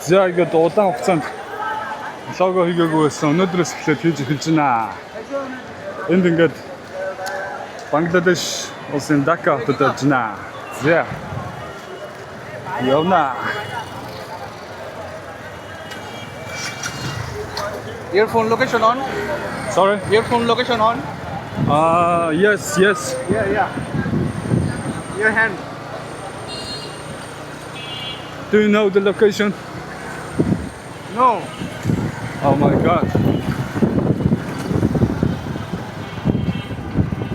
За ингээд удаан хугацаанд лого хийгээгүй байсан. Өнөөдрөөс эхлээд хийж эхэлж байна. Энд ингээд Бангладеш улсын Дака хотод явж байна. За. Явна. Earphone location on? Sorry? Earphone location on? Yes. Yeah. Your hand. Do you know the location? No. Oh my God.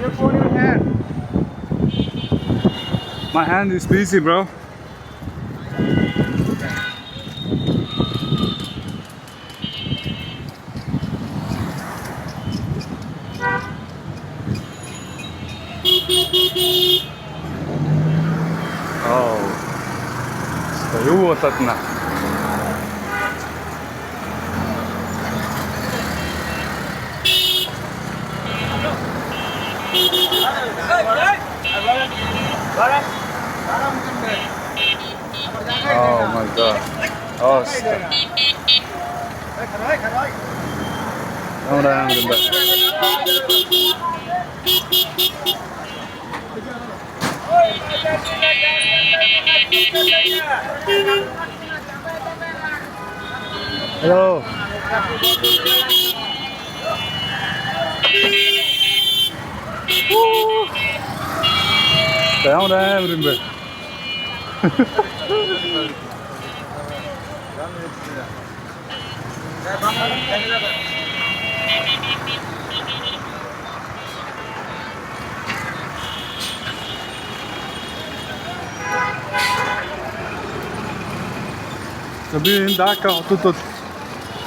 Earphone in your hand. My hand is busy, bro. Oh. Юу болоод наа. Oh my God. Oh, stop. Hello. Down there, remember. Би энэ Дака хотод бол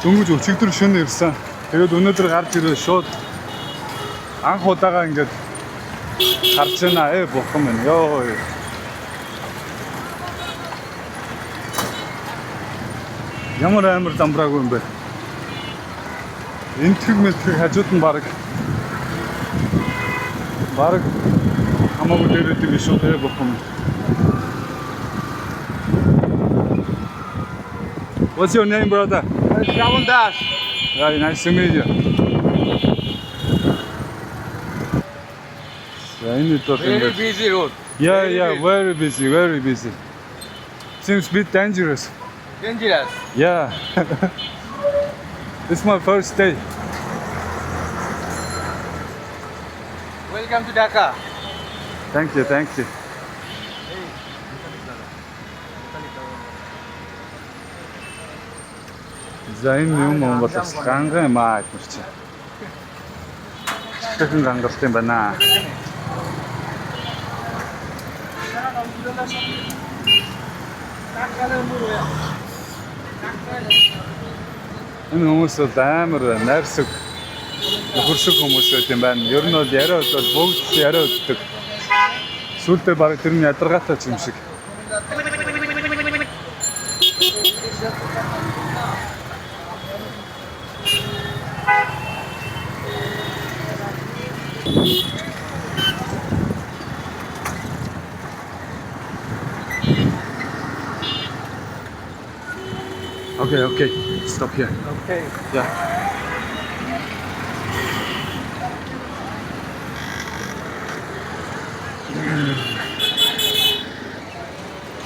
дөнгөж өчигдөр шөнө ирсэн. Тэгээд өнөөдөр гарч ирээ шууд анх удаага ингээд харж байна. Бурхан минь ёо. Ямар амар замбраагүй юм бэ? Энтэг мэлтэг хажууд нь баг хамаагүй дээрээд би шууд бурхан минь. What's your name, brother? Shravan Das. Very nice to meet you. Very busy road. Yeah, very busy. Seems a bit dangerous. Dangerous. Yeah. This is my first day. Welcome to Dhaka. Thank you. За энэ юм бол бас ганган юм аа гэж чи. Тэгэн гангалт юм байна. Энэ хүмүүс бол амар найрсаг нөхөрсөг хүмүүс байт юм байна. Ер нь бол яриад бол бүгд яриад өгдөг. Сүүлдээ баг тэр нь ядаргаатай юм шиг. Okay. Stop here. Okay. Yeah.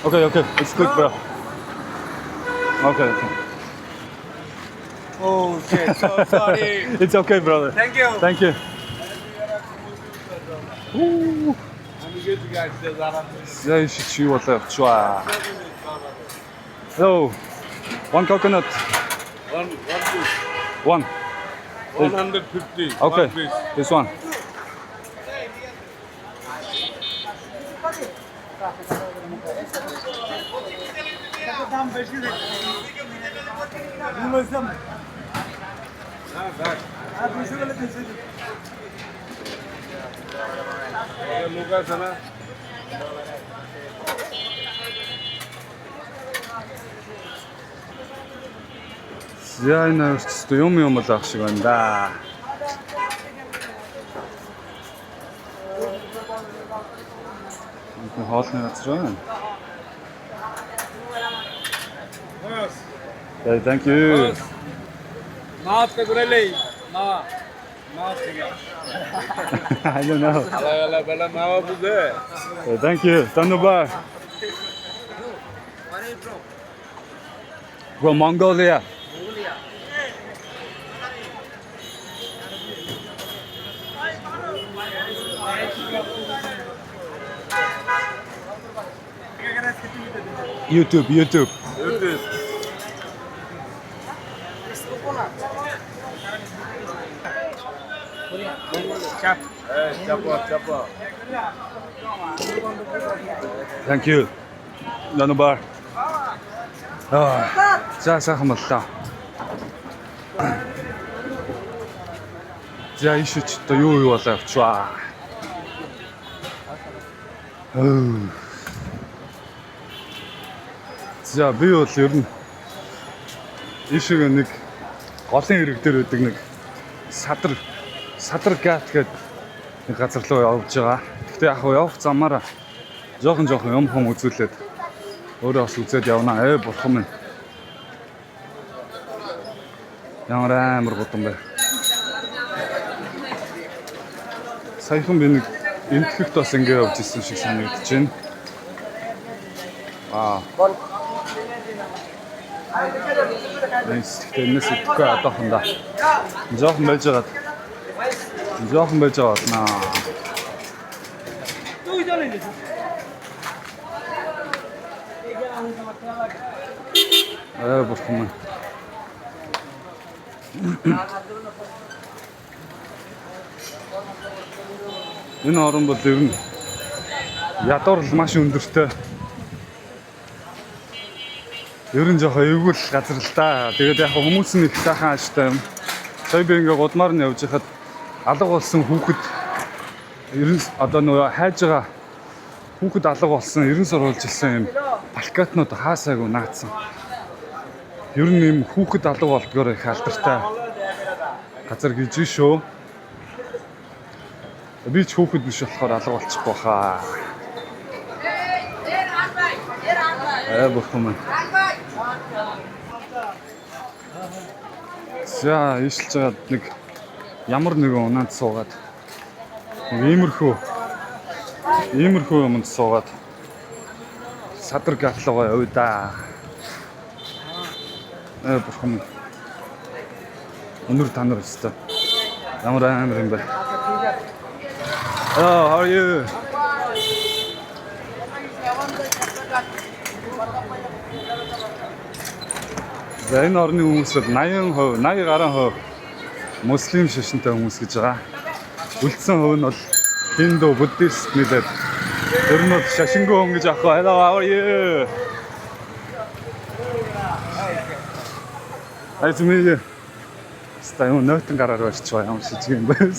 Okay. It's good, bro. Okay. Oh shit, so sorry. It's okay, brother. Thank you. Thank you. I'm good, you guys. За иш чи болоо явчихваа. Hello. One coconut. One piece. One. 150. Okay. One piece. This one. За энэ ч юм л ах шиг байна да. Энэ хоолны газар байна. Okay, thank you. Maaf ka gurelay. Ma. Maaf ka. I don't know. Ala bala maaf buze. Okay, thank you. Tandubar. Where are you from? From Mongolia. Mongolia. YouTube. Yudis. Chap. Chapa. Thank you. Tandubar. За сайхан боллоо. За ишиж одоо юу болоо явчваа. За би бол ер нь ишиг нэг голын хэрэг дээр үүдэг нэг садар гат гэдэг нэг газар руу явж байгаа. Гэхдээ яг явах замаараа жоохон юм хүм үзүүлээд өөрөө бас үзээд явна. Бурхан минь. Ямар амар гудам бэ. Саяхан би нэг энтгэхт бас ингэ явж исэн шиг санагдаж байна. Гэхдээ энэс итгэхгүй одоохондоо. Жоохон байж байгаа болно. Бурхан минь. Энэ орон бол ер нь ядуур маш өндөртэй. Ер нь жоохон эвгүй газар л да. Тэгээд яг хүмүүс нь их сайхан ааштай юм. Сая би ингээ гудмаар нь явж хахад алга болсон хүүхэд ер нь одоо нөгөө хайж байгаа хүүхэд алга болсон 90 сурвалж илсэн юм. Балкатнууд хаасайг наацсан. Ер нь юм хүүхэд алга болдгоор их алдартай газар гэж шүү. Би ч хүүхэд биш болохоор алга болчихгүй хаа. Бурхан минь. За ишилж байгаа нэг ямар нэгэн унаанд суугаад нэг иймэрхүү юмд суугаад садар гатлгаа явъя да. Бурхан минь. Өнөр танаар өстой. Ямар амар юм бэ? Hello, how are you? За энэ орны хүмүүс бол 80 гаруй хувь муслим шашинтай хүмүүс гэж байгаа. Үлдсэн хувь нь бол хинду, буддист нэлээд ер нь бол шашингүй хүн гэж аахгүй. Hello, how are you? Nice to meet you. Стаа юм нөтөн гараар барьж байгаа юм шиг юм байна.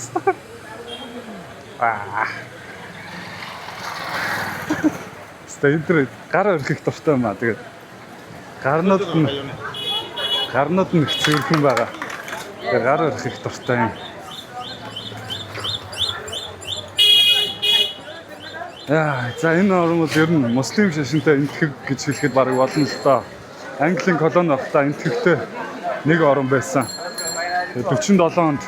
Стейдэр гараа өрхөх дуртай юм аа. Тэгээд гарнууд нь их цэвэрхэн байгаа. Тэгээд гараа өрхөх дуртай юм. За энэ орн бол ер нь муслим шашинтай энтгэх гэж хэлэхэд бараг болно л доо. Английн колони багтаа энтгэхтэй нэг орн байсан. 47 онд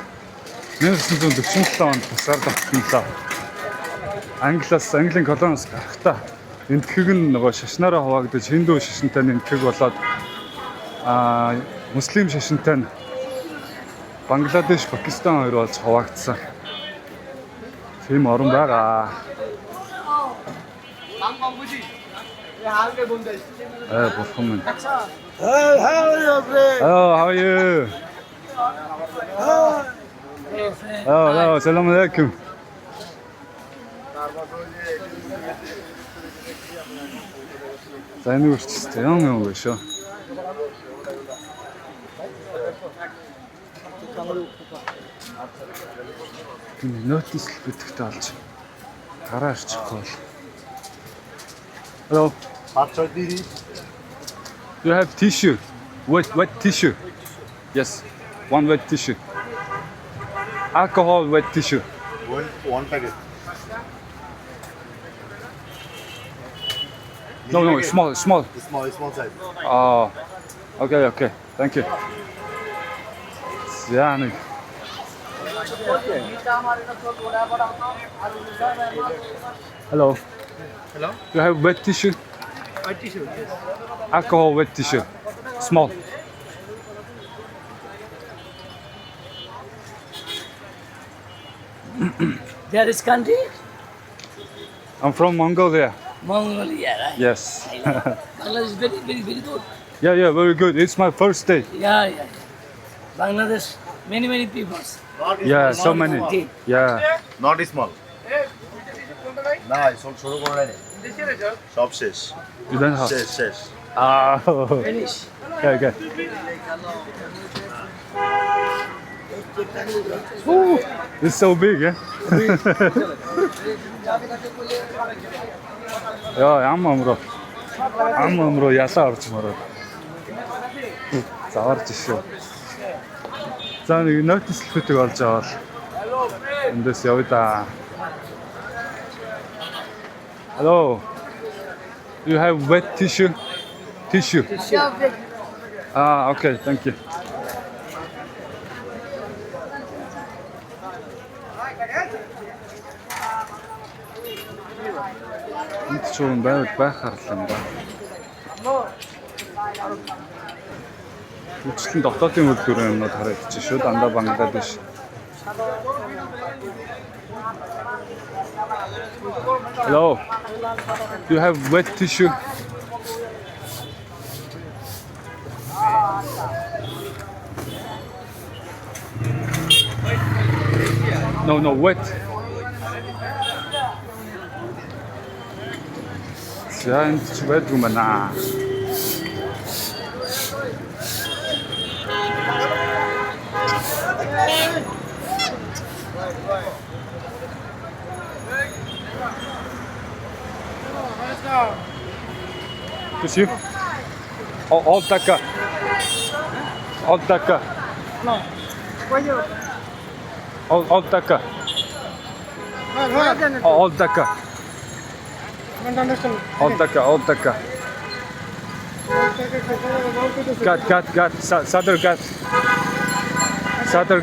1947 онд тусаар тогтнолоо. Английн колониос гарахдаа энтгэх нь нөгөө шашнаараа хуваагдаж хинду шашинтай энтгэх болоод муслим шашинтай нь Бангладеш, Пакистан хоёр болж хуваагдсан. Тийм орн байгаа. Бурхан минь. How are you, friend? Oh, how are you? Hello, salam alaikum. За энэ үрчтэй юм биш үү? Нотис л битгтэй олж гараа ирчихгүй бол. Hello. You have tissue? Wet tissue? Yes, one wet tissue. Alcohol wet tissue. One packet. No, small. Small size. Okay, okay. Thank you. За нэг Hello. Hello? You have wet tissue? A tissue, yes. Alcohol wet tissue. Small. There is country? I'm from Mongolia. Mongolia, right? Yes. Bangladesh is very, very, very good. Yeah, very good. It's my first day. Yeah. Bangladesh, many people. Yeah, so many. Okay. Yeah. Not small না সব শুরু করে নেই সব শেষ You don't have. শেষ Ah. Finish. Okay. Ooh, it's so big, eh? Яа, аммро ясаа орж мараа. Заварч шүү. За нэг нотислэлтийг олж аваад эндээс явъя да. Hello. You have wet tissue? Tissue. Ah, okay, thank you. Энд ч юм байвал байх харлаа юм да. Үчигэн дотоодын үйлдвэр юмнууд харагдчих шүү. Дандаа Бангладеш. Hello. Do you have wet tissue? No, wet. Ja, энд ч байдгүй мана. Туши. All така. All така. All така. All така. All така. Gat. Sadr gat. Sadr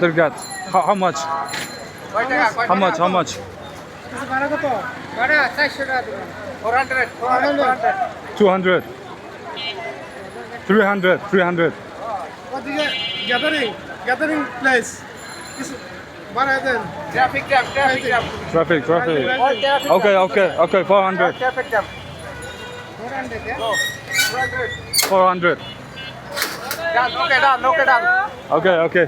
gat. How much? How much? 200. 300. What is it? Gathering place. Is Baradan. Traffic jam. Traffic. Okay, 400. 400. Done. Okay, done. Okay.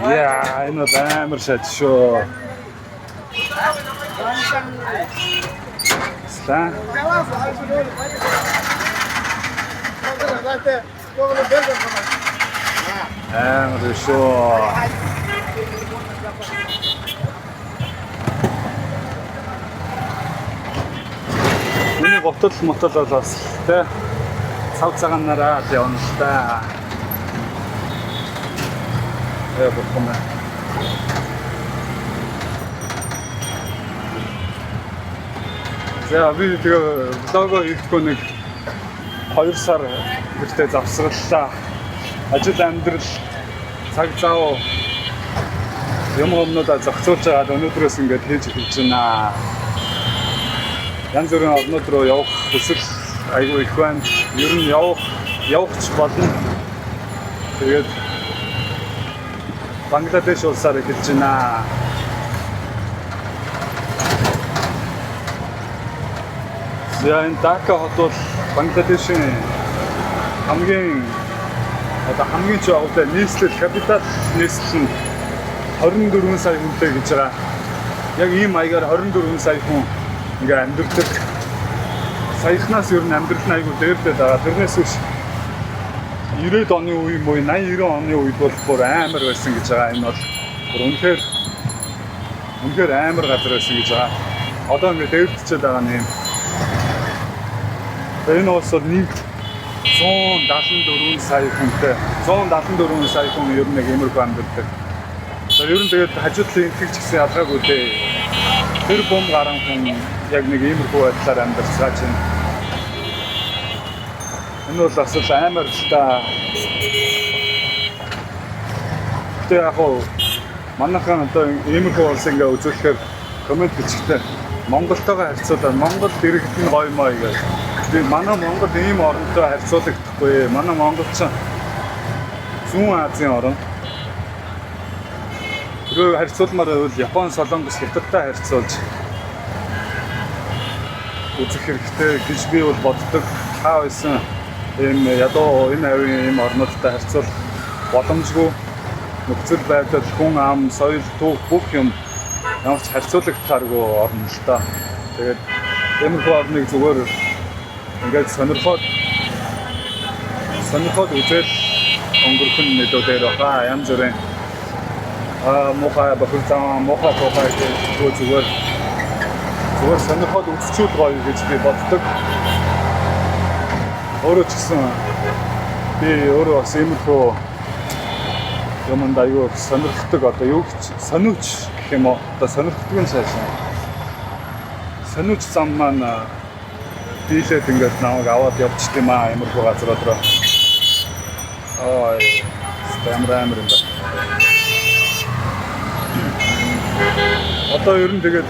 Yeah, I know амар шат шүү. Ста. Амар шүү. Миний мотол болоос тэ цав цагаанаараа явна л та. Бохомэ. За би тэгээ лого хийхгүй нэг 2 сар гэртээ завсарлаа. Ажил амьдрал цаг зав юмнуудаа зохицуулж байгаа өнөөдрөөс ингээд хийж эхэлж байна. Янз бүрийн орнууд руу явах хүсэл айгүй их байна. Ер нь явахч болно. Тэгээд Бангладеш улсаар эхэлж байна. Энэ Дака хот бол Бангладешийн хамгийн чухал нийслэл капитал нийслэл нь 24 сая хүнтэй гэж байгаа. Яг ийм маягаар 24 сая хүн ингээ амьдардаг. Саяхнаас ер нь амьдрал нь айгүй дээртэй байгаа. Тэрнээс биш 90-ад оны үе муу 80-90 оны үед бол бүр амар байсан гэж байгаа. Энэ бол үнэхээр амар газар байсан гэж байгаа. Одоо ингээ дээрдчихэд байгаа юм. Энэ улс бол нэг 174 сая хүнтэй. 174 сая хүн ер нь нэг иймэрхүү амьдардаг. Ер нь тэгээд хажуудлын итгэж гэсэн ялгаагүй дээ. Тэр бом гарan хүн яг нэг иймэрхүү байдлаар амьдарч байгаа чинь. Энэ бол асуул амар л та. Тэ яг уу манайхан одоо иймэрхүү улс ингээ үзүүлэхээр комент бичгтээ Монголтойгоо харьцуулаад Монгол дэрэгд нь гоё маа гэж. Тэгээд манай Монгол ийм оронтой харьцуулагдахгүй. Манай Монгол ч Зүүн Азийн орн. Тэрөө харьцуулмаар байвал Япон, Солонгос, Хятадтай харьцуулж үзэх хэрэгтэй гэж би бол боддог. Та байсан ийм ядуу энэ хавийн ийм орнуудтай харьцуулах боломжгүй. Нөхцөл байдал, хүн ам, соёл, түүх бүх юм ямар ч харьцуулагдахааргүй орно л та. Тэгээд тиймэрхүү орныг зүгээр ингээд сонирхоод үзэл өнгөрөх нь нөлөө дээр байгаа. Янз бүрийн мохаа бахурцаа мохаа тухай гэж зүгээр сонирхоод үзчихвэл гоё гэж би боддог. Өөрөө ч гэсэн би өөрөө бас иймэрхүү юмд аюу сонирхдаг одоо юу гэж сониуч гэх юм уу одоо сонирхдаг нь цаашаа сониуч зам маань дийлээд ингээд намайг аваад явчихсан юм аа иймэрхүү газар руу амар юм байна. Одоо ер нь тэгээд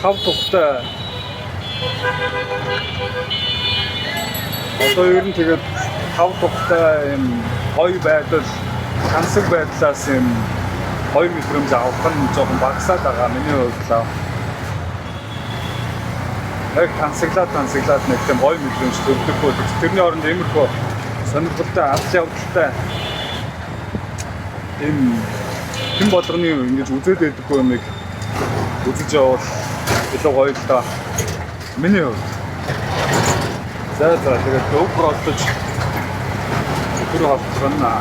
5 тухтай юм гоё байдал, тансаг байдлаас юм гоё мэдрэмж авах нь жоохон багасаад байгаа миний хувьд л. Яг тансаглаад нэг тийм гоё мэдрэмж төрдөггүй. Тэрний оронд иймэрхүү сонирхолтой, аль явдалтай ийм хэн болгоны ингэж үзээд байдаггүй юмыг үзэж явал илүү гоё л та. Миний хувьд. За тэгээд GoPro олдож тэр хавцгана.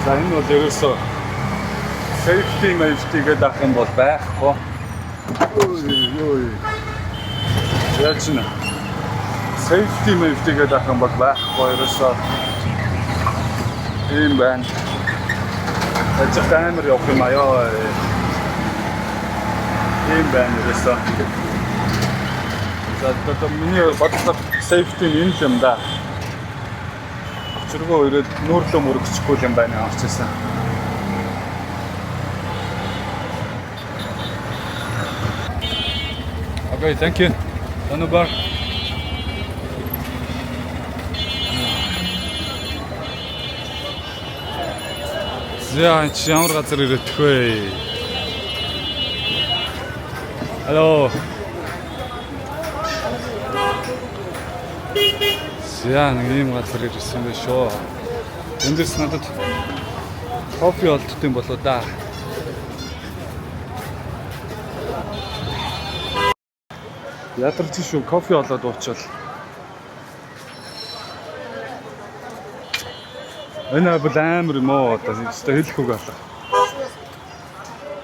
За энэ бол ерөөсөө safety гэдэг ах юм бол байхгүй. Ой. Яаж нэ? Safety гэдэг ах юм бол байхгүй ерөөсөө. Ийм байна. Ажиг амар явах юм аа. Ийм байна ерөөсөө. За одоо миний бодлоор safety юм юм да. Очрогоо ирээд нүүрлөө мөрөгчихгүй юм байна авчихсан. Okay, thank you. Танубар. За чи ямар газар ирэх вэ? Hello. За нэг юм газар ирсэн байх шүү. Эндээс надад кофе олдсон юм болоо да. Ядарч шүү кофе олоод уучвал. Энэ бол амар юм уу одоо хэлэх үг алга.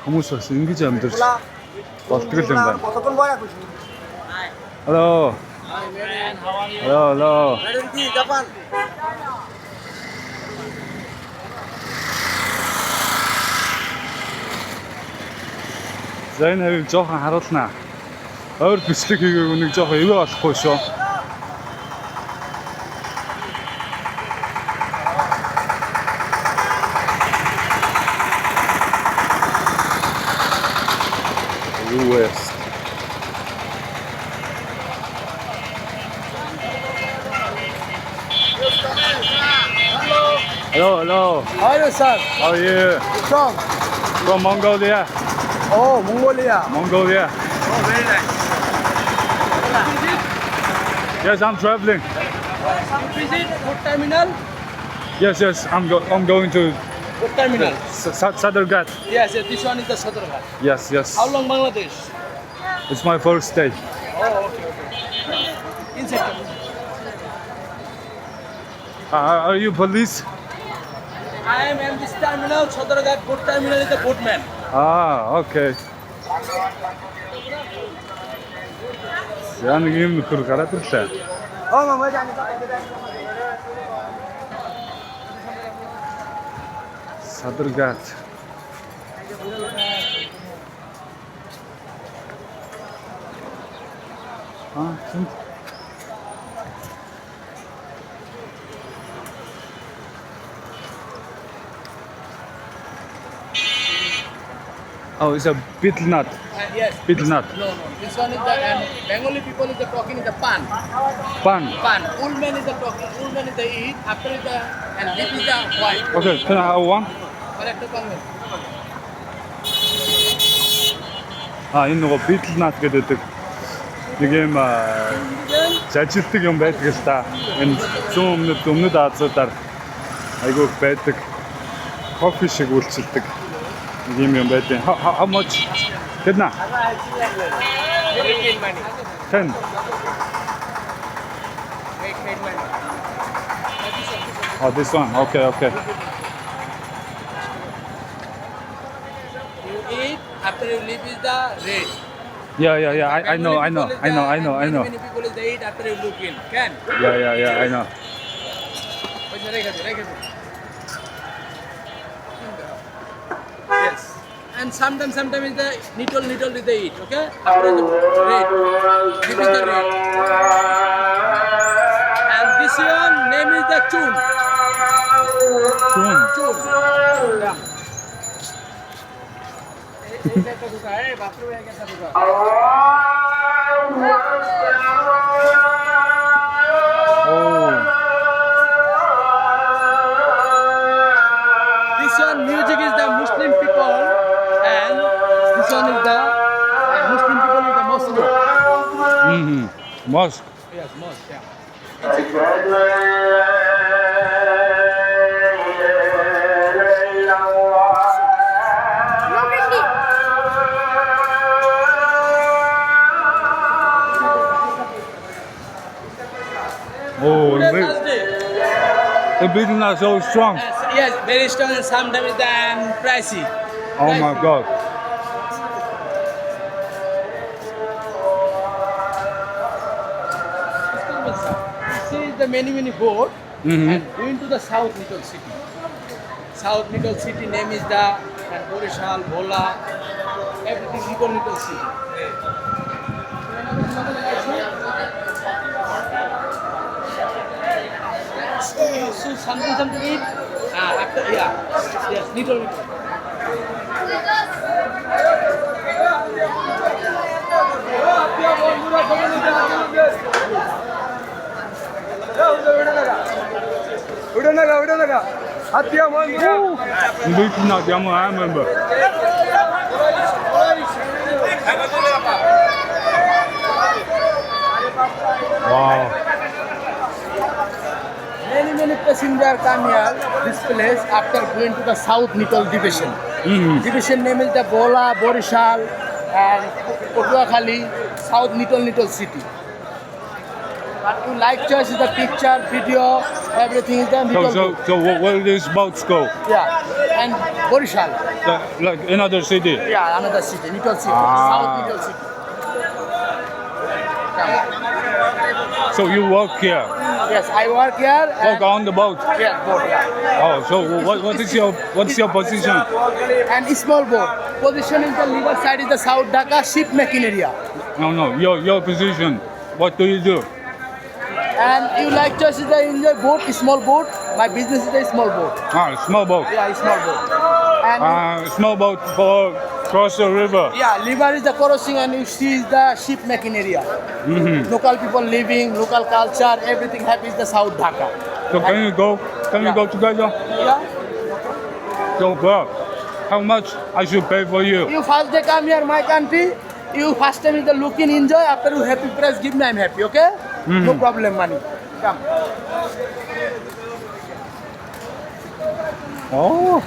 Хүмүүс бас ингэж амьдарч болтгол юм байна. Hello. Hi man, how are you? Hello. Japan. За энэ хавийг жоохон харуулнаа. Ойр бичлэг хийгээгүй нэг жоохон ивэ болохгүй шүү. US. Hello. How are you, sir? How are you? From? From Mongolia. Oh, Mongolia. Mongolia. Oh, very nice. Yes, I'm traveling. Visit Port Terminal? Yes. I'm going to Port Terminal. Sadargat. Yes, this one is the Sadargat. Yes. How long Bangladesh? It's my first day. Oh, okay. Inside. Are you police? I am in this terminal, Sadargat Port Terminal is the boatman. Ah, okay. За нэг юм нөхөр гараад ирлээ. Садаргат. Тэнд Oh, it's a betel nut. Yes. Betel nut. No. This one is the and Bengali people is the talking is the pan. Pan. Pan. Old man is the talking. Old man is the eat. After is the and lip is the white. Okay, can I have one? Correct pan. Энэ нөгөө betel nut гэдэг нэг юм зажилтдаг юм байдаг л та. Энэ зүүн өмнөд Азиудаар айгүй байдаг. Кофе шиг үйлчилдэг. Нэг юм байдаг. How much? Тэдна. 10. Oh, this one. Okay. You eat. After you leave is the red. Yeah. I know. Many people is the eat after you look in. Can? Yeah, I know. Yes. And sometimes is the needle is the eat. Okay? After the red. This is the red. And this one name is the chun. Chun. Yeah. Oh. This one music is the Muslim people and this one is the Muslim people is the Muslim. Mosque. Yes, mosque. Yeah. Oh, Today Thursday. the betel nut so strong. Yes, very strong and sometimes then pricey. Oh my God. See the many boat Mhm. and going to the South Little City. South Little City name is the and Borishal, Bhola, everything Little City. So something eat. After yes, little. Betel nut, I remember. Wow. Many passengers come here, this place, after going to the South Nicol Division. Division name is the Bola, Borishal, and Potuakhali, South Nicol City. But you like choice is the picture, video, everything is the Nicol. So where these boats go? Yeah, and Borishal. Like another city? Yeah, another city, Nicol City, South Nicol City. Yeah. So you work here? Yes, I work here. Work on the boat? Yes, boat, yeah. Oh, so what's your position? And small boat. Position is the leeward side is the South Dhaka ship making area. No, your position. What do you do? And you like choice is the enjoy boat, small boat. My business is the small boat. Small boat. Yeah, small boat. And Small boat for cross the river. yeah, river is the crossing and you see is the ship making area. Local people living, local culture, everything happy is the South Dhaka. So can you go? Can we go together? Yeah. So how much I should pay for you? You first day come here, my country. You first time is the looking enjoy. After you happy price, give me I'm happy. Okay? No problem, money. Come. Oh.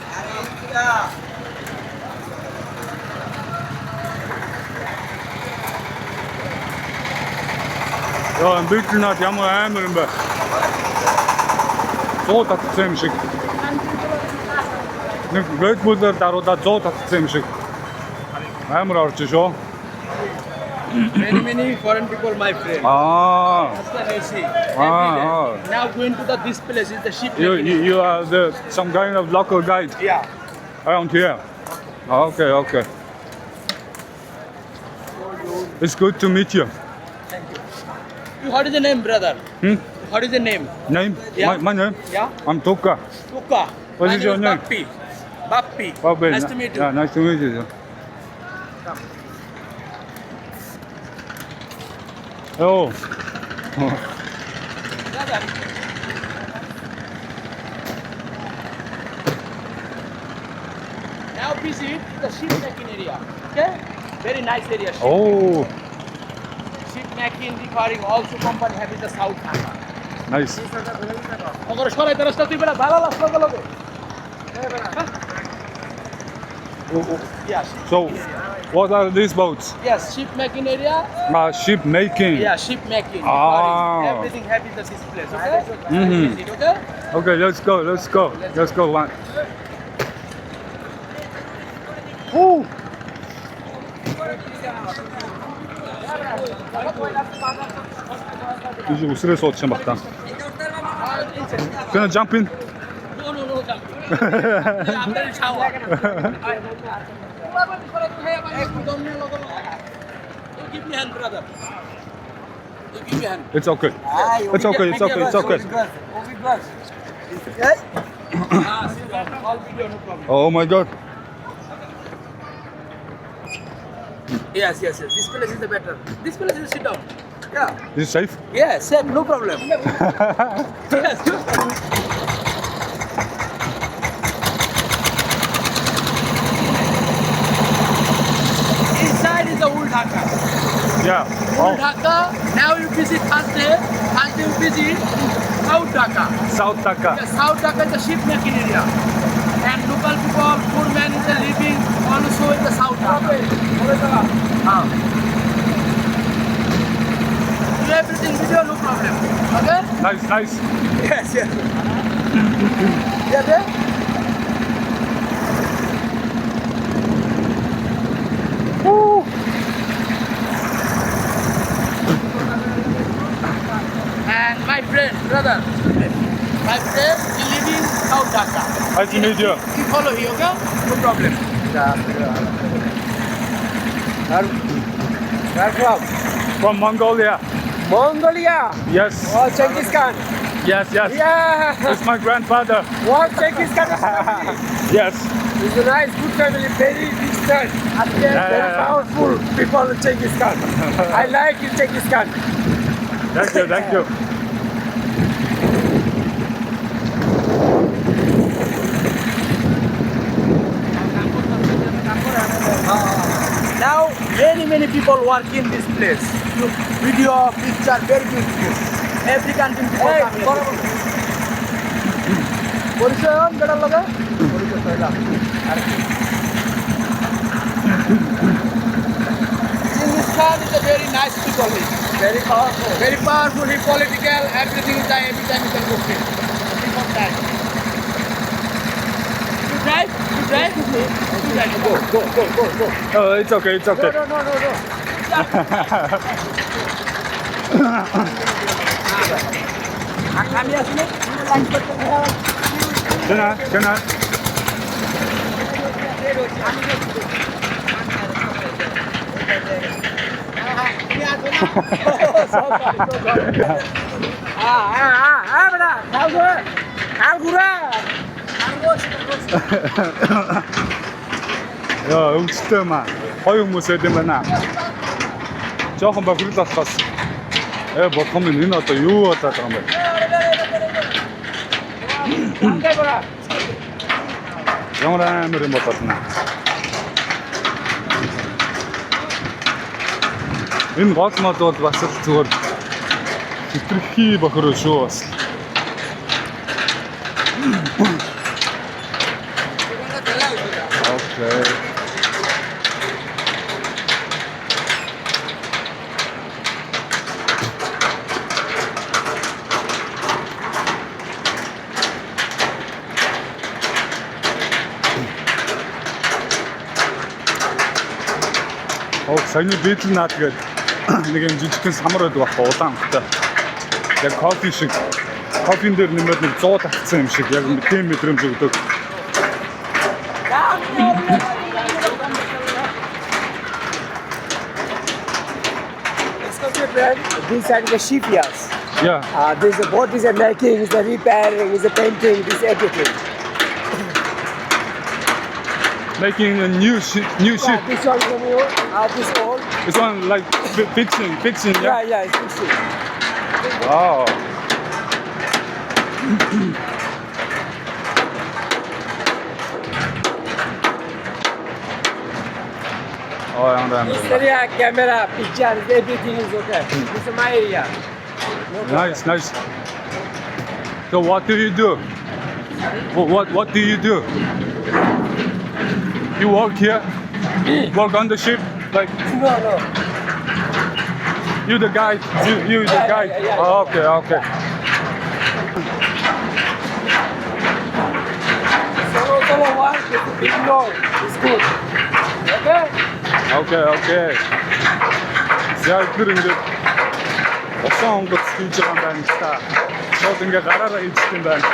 Ja, een beetje naar het jammer hemelen. Zo dat het zijn, zeg. Nu weet moeder daar dat zo dat het zijn, zeg. Hemel hartje zo. Many foreign people, my friend. Ah, AC. ah. Now going to this place is the ship. You are some kind of local guide Yeah. around here. Okay, okay. It's good to meet you. What is the name, brother? Hmm? What is the name? Name? Yeah. My name? Yeah. I'm Tuka. Tuka. What My is your name? Bappi. Bappi. Bobby. Nice to meet you. Yeah, nice to meet you. Oh. Brother. Now visit the ship making area. Okay? Very nice area. Oh, Ship making requiring also company having the south Dhaka. nice. अगर सराय तरफ से तुम भाला last लगे लगे. Yes. So, what are these boats? Yes, ship making area. Ship making. Yeah, ship making. Ah. Everything having the this place. Okay. Mhm. Visit, okay. Okay, let's go. Let's go one. Woo. 이제 우스레서 어찌 막다. Can I jump in? No, jump. After the shower. You give me hand, brother. You give me hand. It's okay. It's okay. It's okay. It's okay. All video, no problem. Oh my God. Yes. This place is the better. This place is sit down. Yeah. Is it safe? Yes, safe, no problem. Yes. Inside is the old Dhaka. Yeah. Old Oh, Dhaka. Now you visit Thursday. Thursday you visit South Dhaka. South Dhaka. Yeah, South Dhaka is the ship making area. And local people, poor man is living also in the South Dhaka. Do everything video, no problem. Okay? Nice. Yes. Yeah, there? Woo. And my friend, brother, my friend, he live in South Dhaka. Nice to meet you. You follow here, okay? No problem. Where from? From Mongolia. Mongolia. Yes. Oh, Genghis Khan. Yes. Yeah. It's my grandfather. What Genghis Khan family? Yes. It's a nice, good family, very rich man. Very powerful people, Genghis Khan. I like you, Genghis Khan. Thank you. Now, many people work in this place. Look, video, picture, very beautiful. Every country people come here. পরিচয় হন better লগে পরিচয় কইলাম Genghis Khan is a very nice people. Very powerful. He political. Everything is there. Every time he can go free. Every time. You drive. Go. Oh, it's okay. No. আমি আসলে line করতে Can I? 야, 여기 진짜 막 허용 모습 때문에 조금 봐 그러다 갔어. 뭐 하면 니나 또 유었다 그러면. 영어를 못 봤나. Энэ гоцмод бол бас л зүгээр хитрхи бохор шүү бас. Окей. Саяны битл наад гээд нэг юм жижигхэн самар байдаг байхгүй улаан хөтэй. Яг кофе шиг. Кофен дээр нэмээд нэг 100 татсан юм шиг яг тийм мэдрэмж өгдөг. This side is the shipyards. Yeah. This is what is the making, is the repairing, is the painting, this everything. Making a new ship. This one is the new, this old. This one like fixing, yeah? Yeah, it's fixing. Oh. Oh, I This understand. area, camera, picture, everything is okay. This is my area. No problem. Nice. So what do you do? What do you do? You work here? Work on the ship? Like No. you the guide? You the guide? yeah. Oh, okay. Solo one, this is big no. It's good. Okay? Okay. За тэр ингээд осон онгоц хийж байгаа юм байна л та. Шууд ингээд гараараа хийчих юм байна.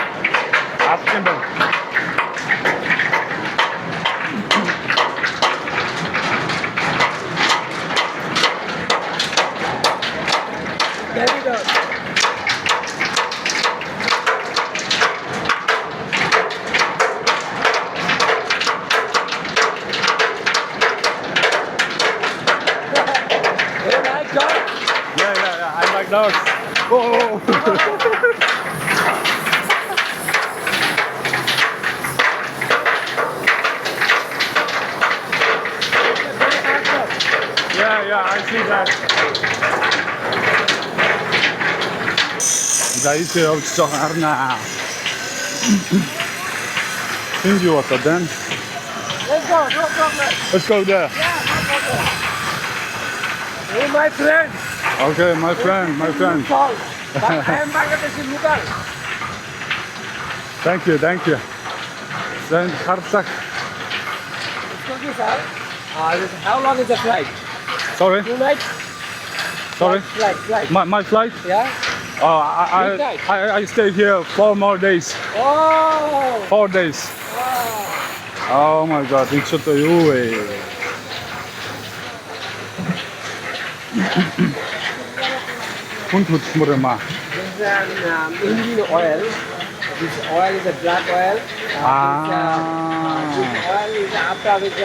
Авах юм байна. Very good. You like dog? Yeah. I like dogs. Whoa. Yeah, I see that. За ийшээ явж жоох харнаа. Энд юу болоо дан? Let's go, no problem. Let's go there. Hey, my friend. Okay, my friend. Call. But I am Bangladeshi local. Thank you. Then харлаа. Excuse me, sir. How long is the flight? Sorry. 2 nights? Sorry. Flight. My flight? Yeah? I stay here 4 more days. Oh! 4 days. Oh my god, it's so юу вэ? Хүн хөдөлмөр юм аа. This is engine oil. This oil is a black oil. This oil is after which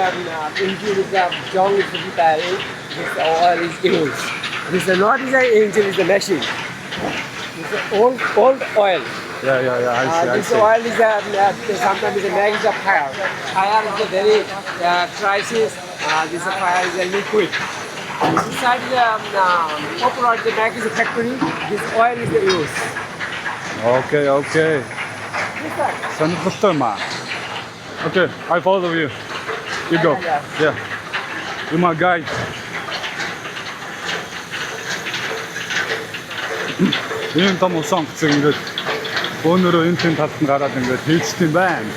engine is junk is repairing. This oil is used. This is not is an engine, is a machine. This is old oil. Yeah, I This see. oil is sometimes is a mix of fire. Fire is a very crisis. This fire is a liquid. This side is popular. The back is a factory. This oil is the use. Okay. This side. Сонирхолтой юм аа. Okay, I follow you. You go. Yeah. You're my guide. Ийм том усан хэцэг ингээд өөрөөрөө энэ тийм талд нь гараад ингээд хийчт юм байна.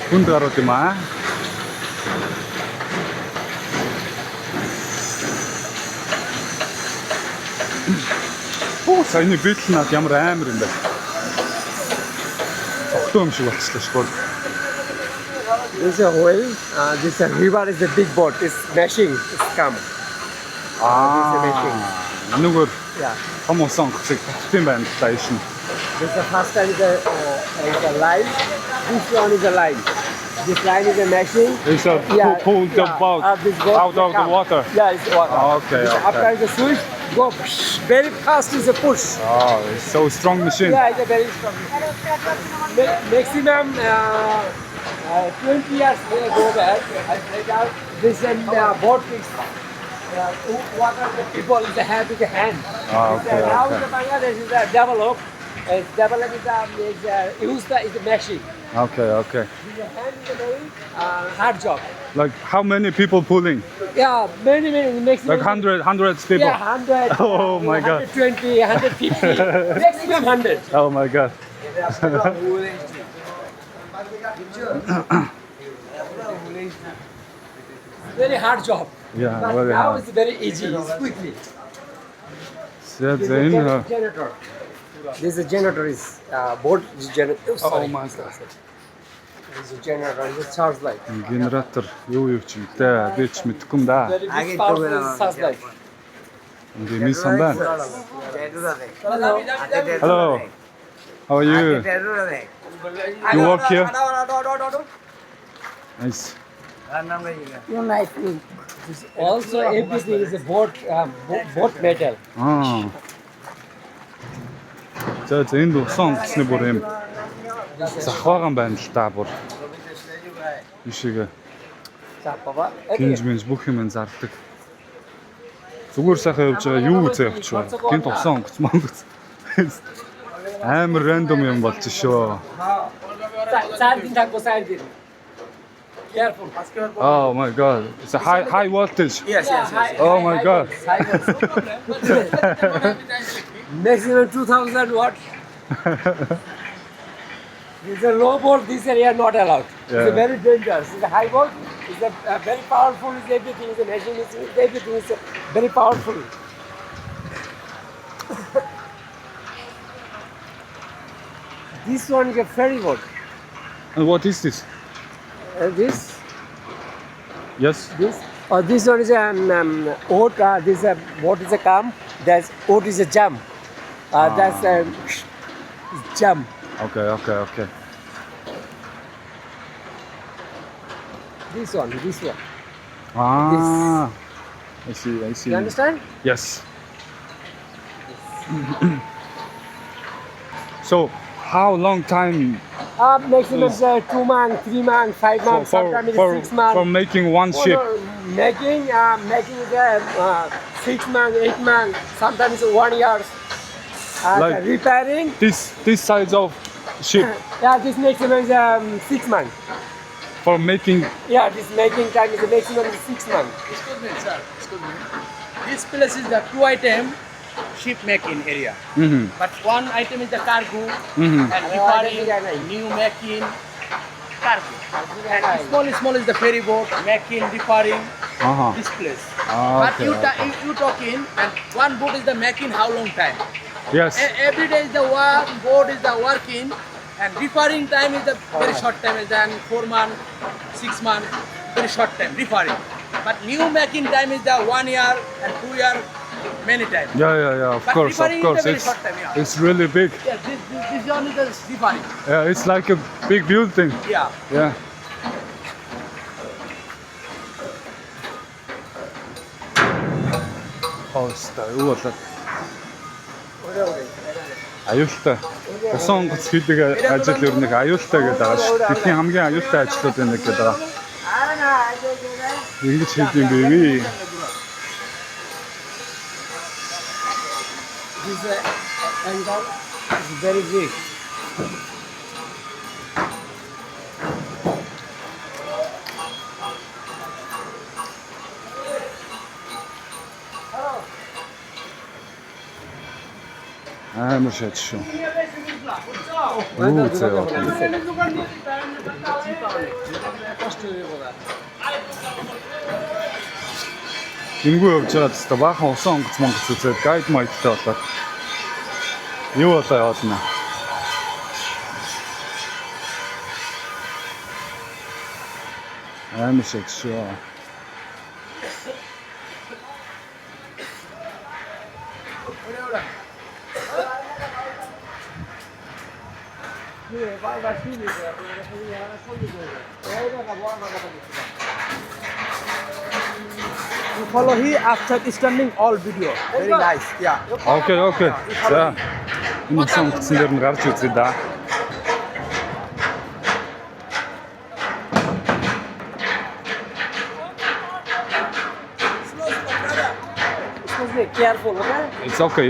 Хүнд гарууд юм аа. Оо саяны битл над ямар амар юм бэ? Цогтой юм шиг болчихлоо шүү. This is a oil. This river is a big boat. It's mashing. It's come. Нөгөө Yeah. том усан хэцэг татсан байна л та ишин. This is the first time is a line. This one is a line. This line is a mashing. It's a pull the boat this boat out of the come. water. Yeah, it's water. Okay, This okay. After the switch, go psh, very fast is a push. Oh, it's so strong machine. Yeah, it's a very strong. Maximum 20 years go back. I take out this boat fix. Water the people in the hand with the hand. Okay, Now okay. the Bangladesh is developed. It's developed is used is the machine. Okay. The hand is a very hard job. Like how many people pulling? Yeah, many maximum. Like hundreds people. Yeah, 100. Oh my God. 120, 150, maximum 100. Oh my god. Very hard job. Yeah, But very now hard. it's very easy. It's quickly. Yeah, This is then, generator. This is generator. Is board is generator. Oh my God. This is generator. It's a charge light. генератор юу ч юм те би ч мэдэхгүй юм да. Very big powerful charge light. Ингээ ми сан байна. Hello. Hello. How are you? You work here? Nice. You're nice. Also, everything is a boat metal. Аа. За энд усан гэсний бүр юм захваагаан байна л та бүр. Ишигээ Papa. гинж бүх юм зардаг. Зүгээр сайхан явж байгаа юу үзээ явчихваа. Гинт усан онгоц монгоц. Амар рандом юм болж шөө. Side din side din. Careful. Oh my god. It's a high voltage. Yes. Oh my god. Maximum 2000 watt. It's a low volt. This area not allowed. Yeah. It's a very dangerous. It's a high volt. It's a very powerful. It's everything. It's a machine. It's everything. It's very powerful. This one is a ferry boat. And what is this? This. Yes. This one is oat. This what is a cam? That's oat is a jam. That's jam. Okay. This one. Ah. I see. You understand? Yes. So, how long time Maximum 2 months, 3 months, 5 months, sometimes it's 6 months. for making one ship? Making 6 months, 8 months, sometimes 1 year. Like- Repairing, This size of ship this maximum is 6 months. for making. Yeah, this making time is the maximum is 6 months. Excuse me, sir. Excuse me. This place is the 2 item ship making area. Mhm. But 1 item is the cargo Mhm. and repairing, new making, cargo. And small is the ferry boat, making, repairing, Uh-huh. this place. Ah, But okay, you talking and one boat is the making how long time? Yes. Every day is the boat is the working and repairing time is the very short time is than 4 months, 6 months, very short time repairing. But new making time is the 1 year and 2 year many times. Yeah. Of But course. repairing is a very It's short time, yeah. it's really big. Yeah, this one is the repairing. Yeah, it's like a big building. Yeah. Yeah. Хоостой юу болоод аюултай. Усан онгоц хийдэг ажил ер нь их аюултай гэдэг байгаа шүү. Тэдний хамгийн аюултай ажлууд энэ гэдэг байгаа. Ингэж хийх юм бэ? This angle is very big. Амар шат шүү. Үу зөө. Энгүү явж байгаа тест баахан усан онгоц монгоц үзээд гайд майдтай болоод юу болоо явуулна. Амар шат шүү. You follow here after standing all video. Very nice. Yeah. Окей. За. Энэ усан онгоцсон дээр нь гарч үзье да. Excuse me, careful, okay? It's okay.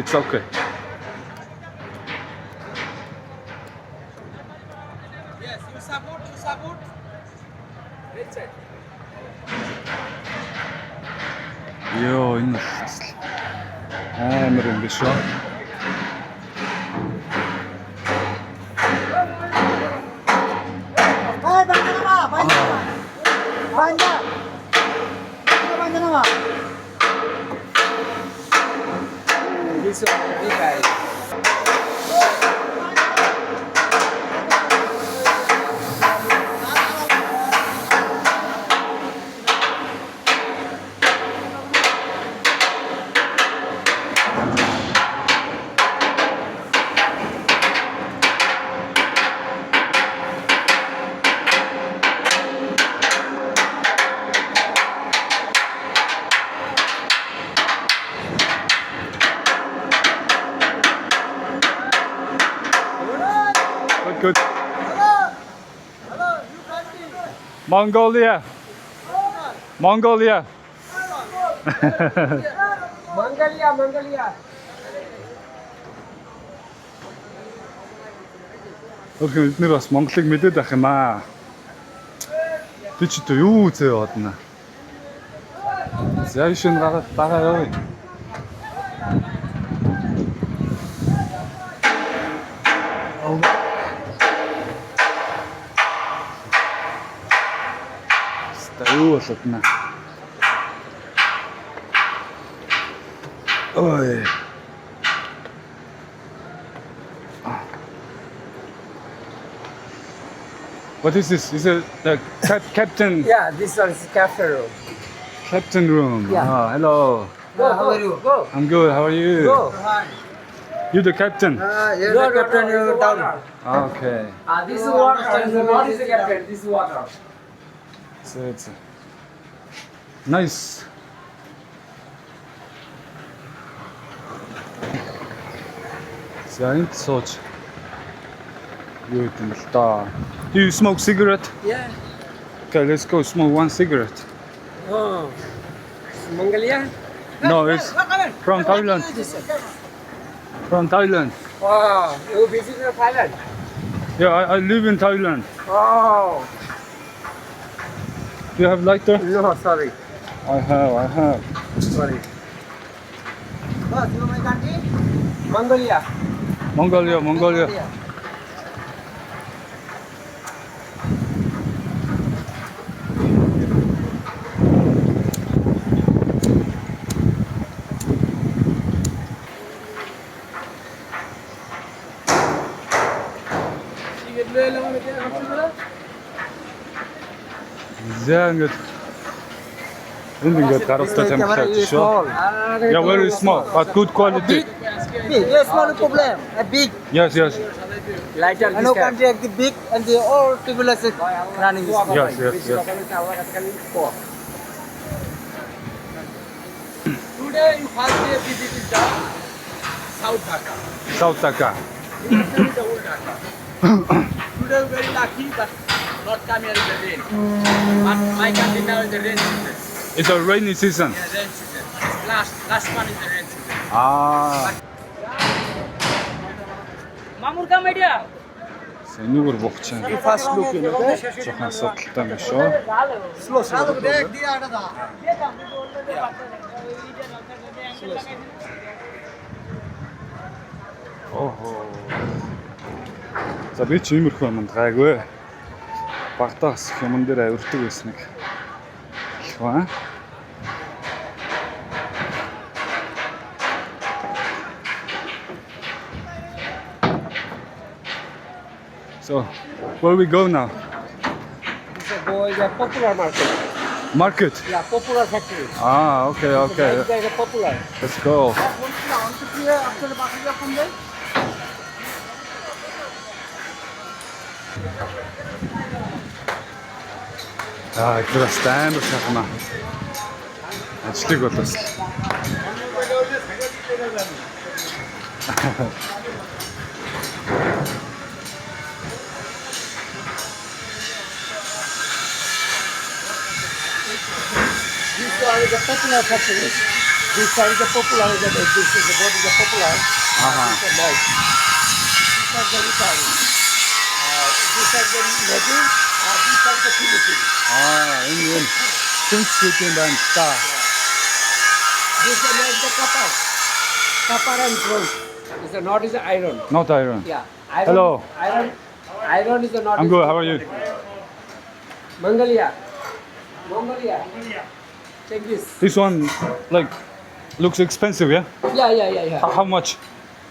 Yes, you support. Right side. Йоо энэ амар юм биш үү? Banda. this one is big guy. Good. Mongolia. Mongolia. Mongolia. Өөрхөн эднэр бас Монголыг мэдээд байх юм аа. Би ч одоо юу үзээ яваадна. За шин гараад байгаа юу? Юу болоод. Ой. What is this? Is it the captain? Yeah, this one is captain room. Captain room. Yeah. Oh, hello. How are you? Go. I'm good. How are you? Go. You the captain? You're the captain. You're down. Okay. This is water. This is not the captain. This is water. So it's nice. За энэ сууж юу гэдэг юм л да. Do you smoke cigarette? Yeah. Okay, let's go smoke one cigarette. Oh. Mongolia? No, it's from Thailand. From Thailand. Wow. You visited Thailand? Yeah, I live in Thailand. Oh. Do you have lighter? No, sorry. I have. Sorry. Mongolia. Mongolia. За ингээд энд ингээд гаралтай тамхи хийж шүү. Yeah, very small, but good quality. Big, yes, not a problem. A big, Yes. Lighter I know country like the big and the all people are running this. Yes. Today you first day visited the South Dhaka. South Dhaka. The old Dhaka. Today very lucky but not come here in the rain. But my country now is the rain season. It's a rainy season. Yeah, rain season. Last one is the rain season. Аа. Mamur come idea. Сэнүүгэр бухчих. First look, you know. Жохон асуудалтай юм шүү. Охоо. За би ч иймэрхүү юмд гайгүй. Багтаас их юмн дээр авирдаг байсан нэг. Хваа. So, where we go now? This is a popular market. Market. Yeah, popular factory. Ah, okay. This is a popular. Let's go. Игээс амар сайхан. Ажлыг болоос. This one is a popular factory. This side is a popular. This is the board is a popular. This is a light. This is the refinery. This is the metal. This is the finishing. Энэ Tünchsvik юм байна та. This is the copper. Copper and bronze. This is not is iron. Not iron. Yeah. Iron, Hello. Iron is the not. I'm good. How are you? Mongolia. Check this. This one, like Looks expensive, yeah? Yeah. How much?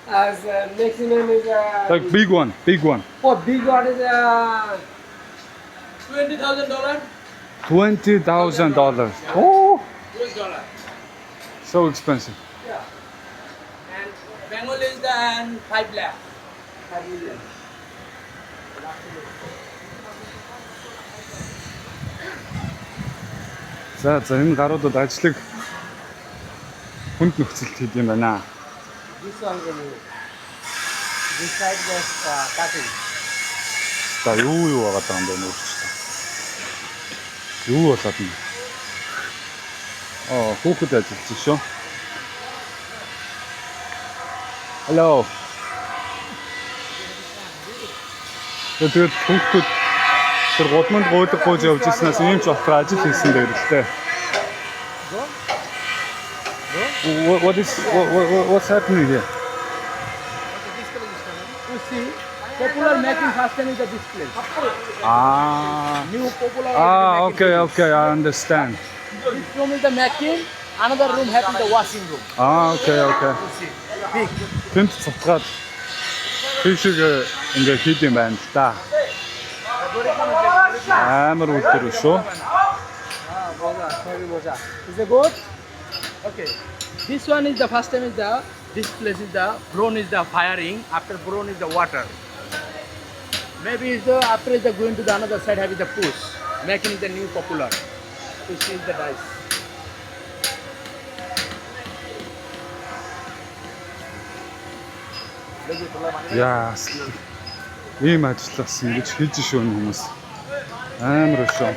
As maximum is Like big one. for big one is $20,000. $20,000. Oh, US dollar. so expensive. And Bengal is the 5 lakh. За энэ гаруудад ажлыг хүнд нөхцөлд хийх юм байна. this one is this side is cutting. За юу байгаад байгаа юм бэ өөрчлөлт. Юу болоод юм? Хүүхэд ажиллаж шүү. Hello. Тэгээд хүүхдүүд тэр гудамд гойдог гойж явж ирснээс ийм ч болохоор ажил хийсэн дээр л тээ. What's happening here? You see, popular making first time is the display. New popular. Okay, I understand. This room is the making. Another room having the washing room. Okay. You see, big. Тэнд цуцгаад тийшээ ингээ хийд юм байна л да. Амар үлдэр шүү. Is it good? Okay. This one is the first time is the, this place is the, brown is the firing, after brown is the water. Maybe is the, after is the going to the another side having the push, making the new popular. This is the dice. Яа. Ийм ажиллаас ингэж хийж шүү хүмүүс. Амар шүү.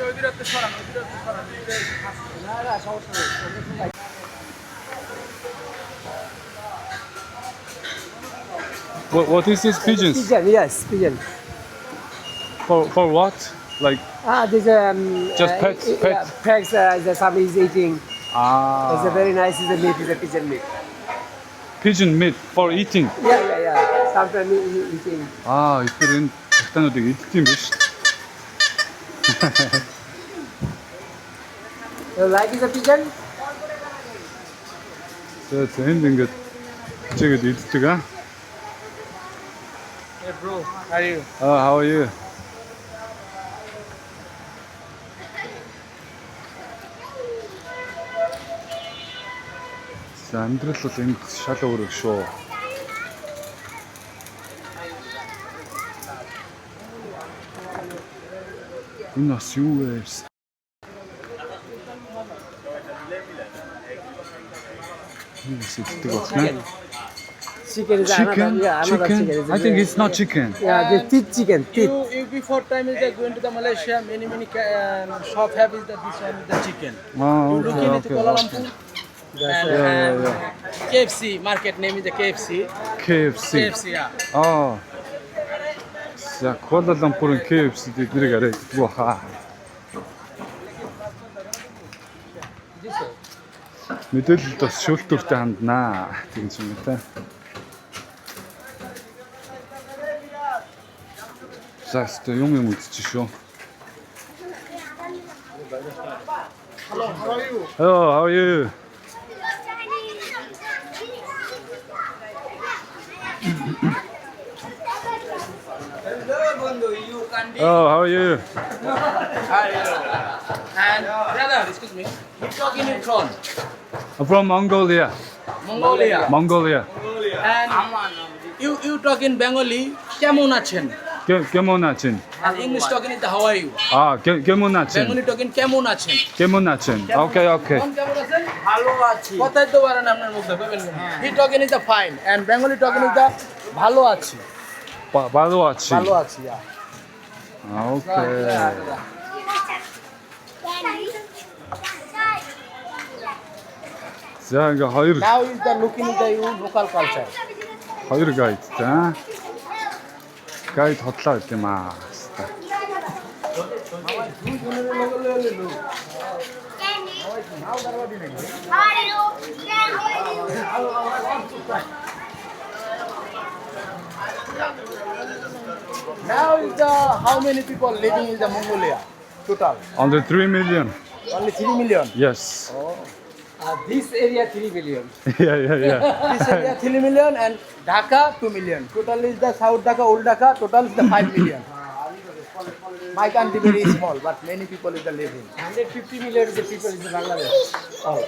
What is this pigeons? Pigeon, yes, pigeon. For what? Like This Just pets, yeah, pets. pets. The some is eating. It's a very nice. Is a meat. Is a pigeon meat. pigeon meat for eating. Yeah. Sometimes eating. Эдгээр энэ цагтаануудыг идэх юм биш. You like is a pigeon? За энд ингэж чигээд иддэг аа. Hey bro, how are you? How are you? За амьдрал бол энд шал өөр шүү. Энэ бас юу вэ? Иддэг байна. Chicken is Chicken? another. Yeah, another Chicken? chicken. I think it's not chicken. Yeah, the teeth chicken. Teeth. You before time is going to the Malaysia, many shop have is the this one is the chicken. You look in it Kuala Lumpur. And KFC market name is the KFC. KFC. KFC, yeah. За Kuala Lumpur-ын KFC-ийг нэрийг арай гэдэг баха. Мэдээлэлд бас шүүлтүүртэй ханднаа. Тийм ч юм уу те. За юм үзчих шүү. Hello, how are you? Hello, how are you? How are you? And brother, excuse me, you talk in Tron, I'm from Mongolia. Mongolia. And you talk in Bengali, কেমন আছেন? কেমন আছেন? And English talking is the how are you? কেমন আছেন? Bengali talking কেমন আছেন? কেমন আছেন? Okay. কেমন আছেন? ভালো আছি। কথাই তো পারেন আপনার মুখে বলবেন। He talking is the fine and Bengali talking is the ভালো আছি। ভালো আছি। ভালো আছি, yeah. Okay. За ингээ хоёр Now is the looking at the local culture. хоёр гайд та. Гайд хотлоо гэдэг юм аа. Now is the how many people living in the Mongolia? Total. Under 3 million. Only 3 million. Yes. This area 3 million. Yeah. This area 3 million and Dhaka 2 million. Total is the South Dhaka, Old Dhaka, total is the 5 million. My country very small, but many people is the living. 150 million is the people in Bangladesh. Oh.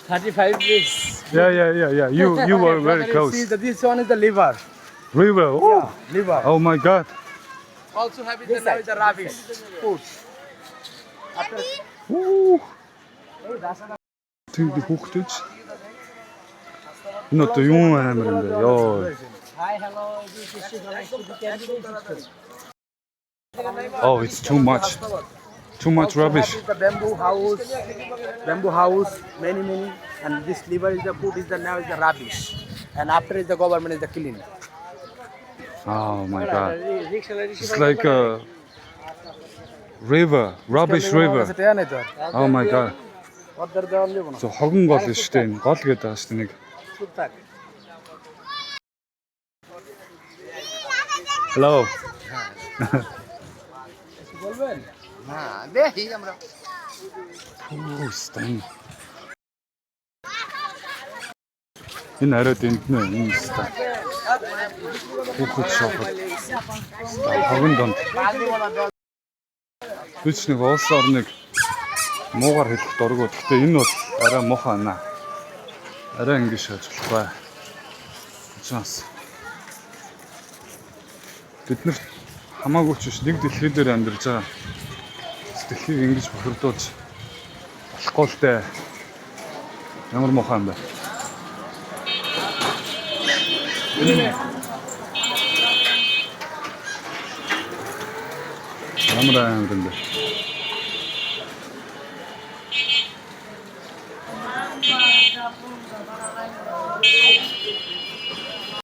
35 is. Yeah. You were very See, close. this one is the liver. River. Oh, Liver. oh my God. Also have it the, now is the rubbish. Food. Ooh. Тэнд хүүхдүүд энэ одоо юу амар юм бэ? Йоо. Hi, hello. This is Shiva. Oh, it's too much. Too much rubbish. The bamboo house, many, and this liver is the food is the now is the rubbish, and after is the government is the clean. Oh my God. It's like a river, rubbish river. Oh my God. So хогон гол шүү дээ энэ. Гол гэдэг байгаа шүү дээ нэг. Hello. Оо, стан. Энэ арай дэнд нэ энэ стан. Хүүхэд шофод. Хогон донд. Үуч нэг улс орныг муугар хэлэх дурггүй. Гэхдээ энэ бол арай муухай наа. Арай ингэ шээж болохгүй. Чаас. Бид нар хамаагүй ч биш нэг дэлхий дээр амьдарч байгаа. Дэлхийг ингэж бохирдуулж болохгүй л дээ. Ямар муухай юм бэ? Ямар амар юм бэ?